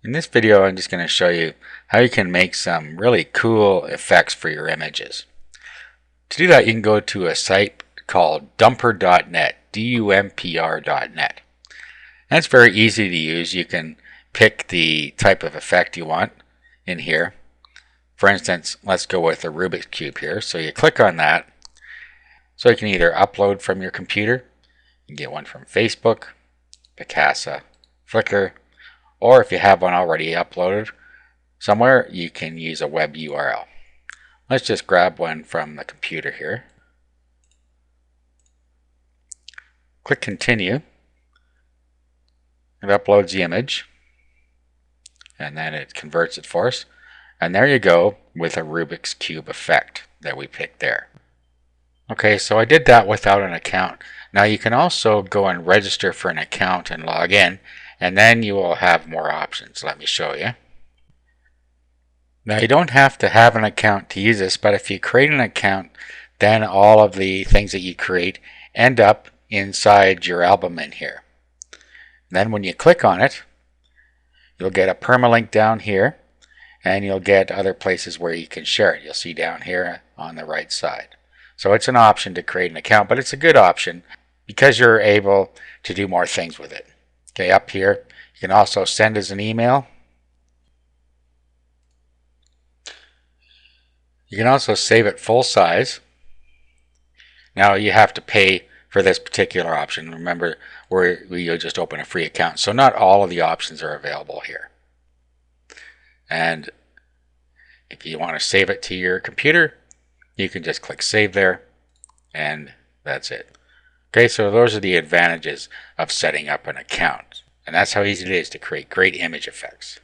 In this video, I'm just going to show you how you can make some really cool effects for your images. To do that, you can go to a site called dumpr.net, dumpr.net. And it's very easy to use. You can pick the type of effect you want in here. For instance, let's go with a Rubik's Cube here. So you click on that. So you can either upload from your computer, you can get one from Facebook, Picasa, Flickr, or if you have one already uploaded somewhere, you can use a web URL. Let's just grab one from the computer here. Click Continue. It uploads the image, and then it converts it for us. And there you go with a Rubik's Cube effect that we picked there. Okay, so I did that without an account. Now you can also go and register for an account and log in, and then you will have more options. Let me show you. Now you don't have to have an account to use this, but if you create an account, then all of the things that you create end up inside your album in here. Then when you click on it, you'll get a permalink down here, and you'll get other places where you can share it. You'll see down here on the right side. So it's an option to create an account, but it's a good option because you're able to do more things with it. Okay, up here, you can also send as an email. You can also save it full size. Now you have to pay for this particular option. Remember, you'll just open a free account. So not all of the options are available here. And if you want to save it to your computer, you can just click Save there, and that's it. Okay, so those are the advantages of setting up an account. And that's how easy it is to create great image effects.